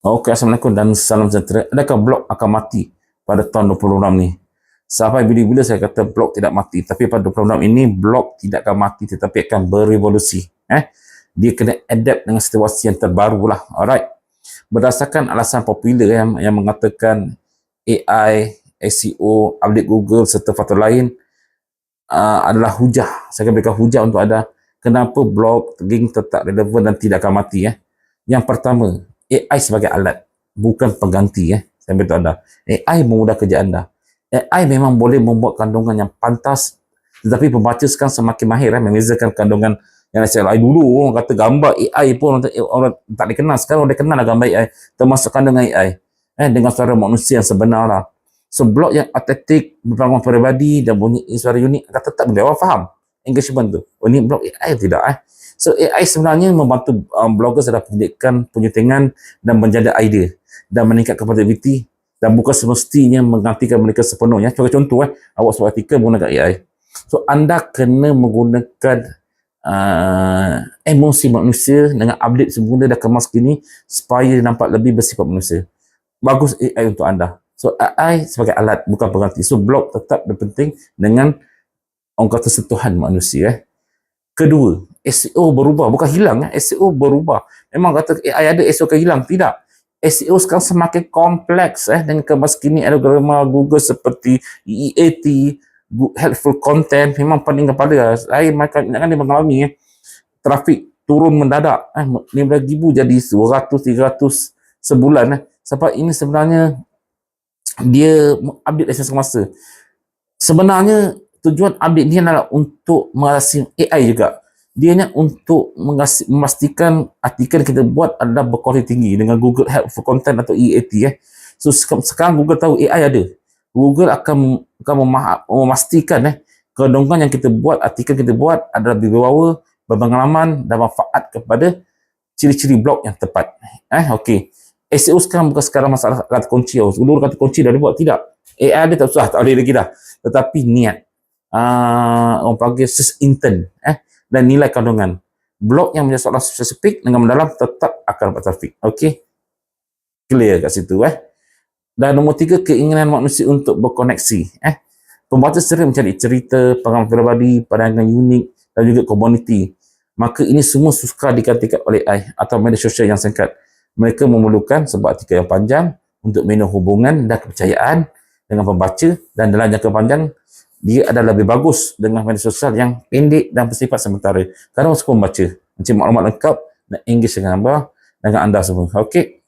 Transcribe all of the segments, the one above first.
Okey, Assalamualaikum dan salam sejahtera. Adakah blog akan mati pada tahun 2026 ni? Sampai bila-bila saya kata blog tidak mati. Tapi pada 2026 ini, blog tidak akan mati tetapi akan berevolusi. Dia kena adapt dengan situasi yang terbaru lah. Alright. Berdasarkan alasan popular yang mengatakan AI, SEO, update Google serta faktor lain adalah hujah. Saya akan berikan hujah untuk anda kenapa blog tetap relevan dan tidak akan mati. Yang pertama, AI sebagai alat, bukan pengganti. Saya beritahu anda, AI memudah kerja anda. AI memang boleh membuat kandungan yang pantas, tetapi pembaca sekarang semakin mahir membezakan kandungan yang saya dulu orang kata gambar AI pun orang tak dikenal. Sekarang orang dikenal gambar AI, termasuk kandungan AI dengan suara manusia yang sebenar lah. So blog yang autentik, berpengalaman peribadi dan bunyi suara unik akan tetap boleh orang faham engagement tu. Oh ni blog AI tidak So AI sebenarnya membantu bloggers dalam pendidikan, penyuntingan dan menjaga idea dan meningkatkan produktiviti dan bukan semestinya menggantikan mereka sepenuhnya. Sebagai contoh, awak sebuah artikel menggunakan AI. So anda kena menggunakan emosi manusia dengan update semula dan kemas kini supaya nampak lebih bersifat manusia. Bagus AI untuk anda. So AI sebagai alat, bukan pengganti. So blog tetap penting dengan orang kata sentuhan manusia. Kedua, SEO berubah, bukan hilang. SEO berubah. Memang kata AI ada, SEO akan hilang. Tidak. SEO sekarang semakin kompleks dengan kemas kini algoritma Google seperti EAT, helpful content, memang paling kepala. Saya dia mengalami trafik turun mendadak. 15,000 jadi 100-300 sebulan. Sebab ini sebenarnya dia update dari semasa. Sebenarnya tujuan update ni adalah untuk mengatasi AI juga. Dia ni untuk memastikan artikel kita buat adalah berkualiti tinggi dengan Google Helpful Content atau EAT. So sekarang Google tahu AI ada. Google akan memastikan kandungan yang kita buat, artikel kita buat adalah berwibawa, berpengalaman dan manfaat kepada ciri-ciri blog yang tepat. Okey. SEO sekarang bukan sekarang masalah kata kunci. Dulu kata kunci dah dibuat, tidak. AI ada tak susah, tak boleh lagi dah. Tetapi niat. Orang panggil search intent dan nilai kandungan. Blog yang menjadi soalan spesifik dengan mendalam tetap akan dapat trafik. Okey. Clear kat situ. Dan nombor 3, keinginan manusia untuk berkoneksi. Pembaca sering mencari cerita, pengalaman peribadi, pandangan unik dan juga komuniti. Maka ini semua suka digantikan oleh AI atau media sosial yang singkat. Mereka memerlukan sebuah artikel yang panjang untuk membina hubungan dan kepercayaan dengan pembaca, dan dalam jangka panjang dia adalah lebih bagus dengan media sosial yang pendek dan bersifat sementara. Kadang orang suka membaca, mencari maklumat lengkap dan engage dengan anda semua. Okey.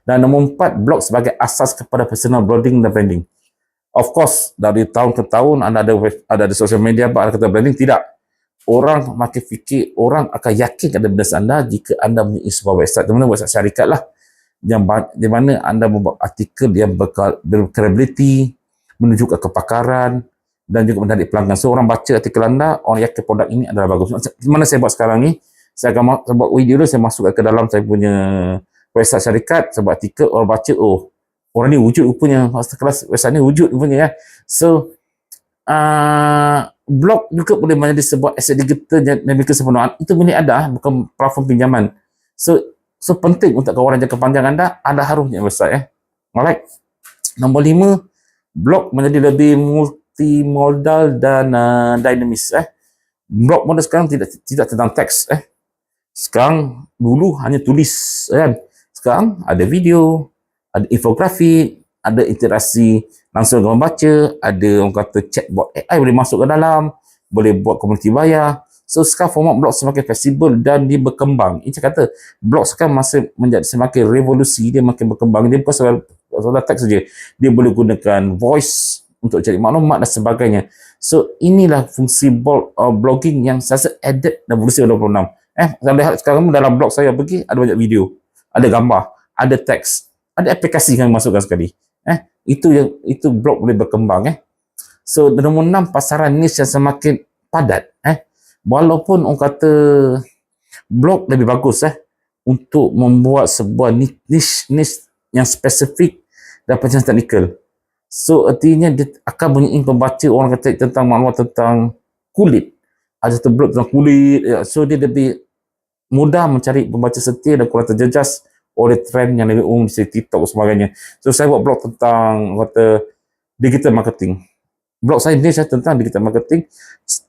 Dan nombor 4, blog sebagai asas kepada personal branding dan branding. Of course, dari tahun ke tahun anda ada social media, ada kata branding, tidak. Orang makin fikir, orang akan yakin kepada bisnes anda jika anda mempunyai sebuah website, di mana website syarikat lah, di mana anda membuat artikel yang berkredibiliti, menunjukkan kepakaran dan juga menarik pelanggan. So orang baca artikel anda, orang yakin produk ini adalah bagus. Mana saya buat sekarang ni, saya akan buat video dulu, saya masuk ke dalam saya punya website syarikat, saya buat artikel, orang baca, oh orang ni wujud rupanya, masterclass website ni wujud rupanya. So blog juga boleh menjadi sebuah aset digital yang memiliki kesepenuhan. Itu boleh ada, bukan platform pinjaman. So penting untuk kawalan jangka panjang anda harus punya website. Alright. Nombor 5, blog menjadi lebih multimodal dan dinamis. Blog model sekarang tidak tentang teks. Sekarang dulu hanya tulis kan. Sekarang ada video, ada infografik, ada interaksi langsung dengan pembaca, ada orang kata chatbot AI boleh masuk ke dalam, boleh buat komuniti bayar. So sekarang format blog semakin fleksibel dan dia berkembang. Ini saya kata blog sekarang masih menjadi semakin revolusi, dia makin berkembang. Dia bukan soal teks saja, dia boleh gunakan voice untuk cari maklumat dan sebagainya. So inilah fungsi blogging yang saya rasa added dan berusia 26. Saya lihat sekarang dalam blog saya pergi, ada banyak video, ada gambar, ada teks, ada aplikasi yang masukkan sekali. Itu blog boleh berkembang. So nombor 6, pasaran niche yang semakin padat. Walaupun orang kata blog lebih bagus untuk membuat sebuah niche yang spesifik dan penjelasan teknikal. So artinya dia akan bunyiin pembaca, orang kata tentang maklumat tentang kulit, ada satu blog tentang kulit. So dia lebih mudah mencari pembaca setia dan kurang terjejas oleh trend yang lebih umum di TikTok dan sebagainya. So saya buat blog tentang kata digital marketing. Blog saya ni saya tentang digital marketing,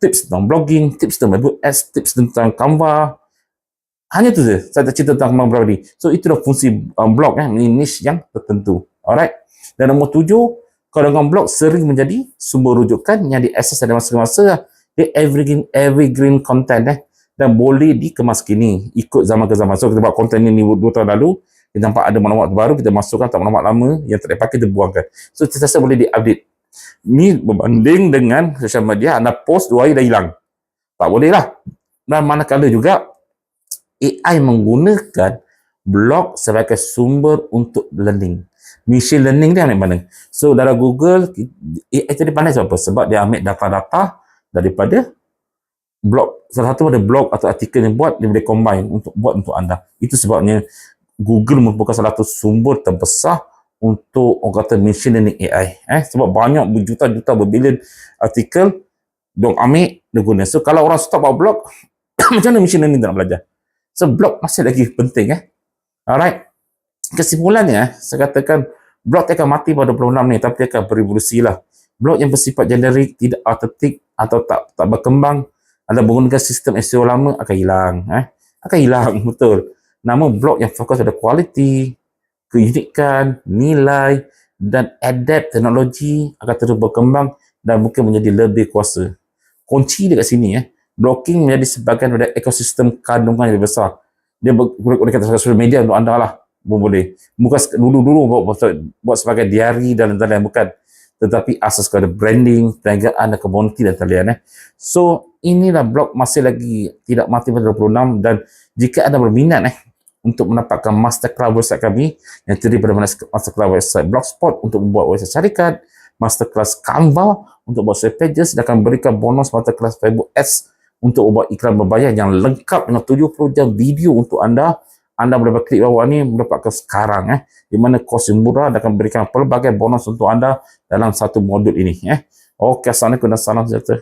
tips tentang blogging, tips tentang web ads, tips tentang Canva. Hanya tu saja saya tak cerita tentang kemampuan pribadi. So itulah fungsi blog niche yang tertentu. Alright. Dan nombor 7, kalau dengan blog sering menjadi sumber rujukan yang diakses pada masa-masa. Dia evergreen content dan boleh dikemas kini ikut zaman ke zaman. So kita buat konten ni 2 tahun lalu, kita nampak ada maklumat baru, kita masukkan, tak maklumat lama yang tak dipakai kita buangkan. So sentiasa boleh di-update. Ni berbanding dengan sosial media, anda post 2 hari dah hilang. Tak boleh lah. Dan manakala juga AI menggunakan blog sebagai sumber untuk learning. Machine learning dia ambil mana? So dalam Google, AI tadi pandai sebab apa? Sebab dia ambil data-data daripada blog. Salah satu ada blog atau artikel yang buat, dia boleh combine untuk buat untuk anda. Itu sebabnya Google merupakan salah satu sumber terbesar untuk orang kata machine learning AI. Sebab banyak berjuta-juta berbilion artikel diorang ambil, dia guna. So kalau orang stop buat blog, macam mana machine learning nak belajar? So blog masih lagi penting. Alright. Kesimpulannya, saya katakan blog akan mati pada 26 ni, tapi akan berevolusi lah. Blog yang bersifat generik, tidak autentik atau tak berkembang, anda menggunakan sistem SEO lama akan hilang. Akan hilang, betul. Namun blog yang fokus pada kualiti, keunikan, nilai dan adapt teknologi akan terus berkembang dan mungkin menjadi lebih kuasa. Kunci dekat sini, blogging menjadi sebahagian daripada ekosistem kandungan yang lebih besar. Dia boleh kata social media untuk anda lah. Boleh. Bukan dulu-dulu buat sebagai diari dan lain-lain, bukan. Tetapi asas kepada branding, perniagaan dan community dan talian. So, inilah blog masih lagi tidak mati pada 26, dan jika anda berminat untuk mendapatkan masterclass website kami yang terdiri pada masterclass website Blogspot untuk membuat website syarikat, masterclass Canva untuk buat website pages, dan akan berikan bonus masterclass Facebook Ads untuk buat iklan berbayar yang lengkap dengan 70 jam video untuk anda. Anda boleh klik bawah ni mendapatkan sekarang di mana kos yang murah dan akan berikan pelbagai bonus untuk anda dalam satu modul ini. Okey, assalamualaikum dan salam sejahtera.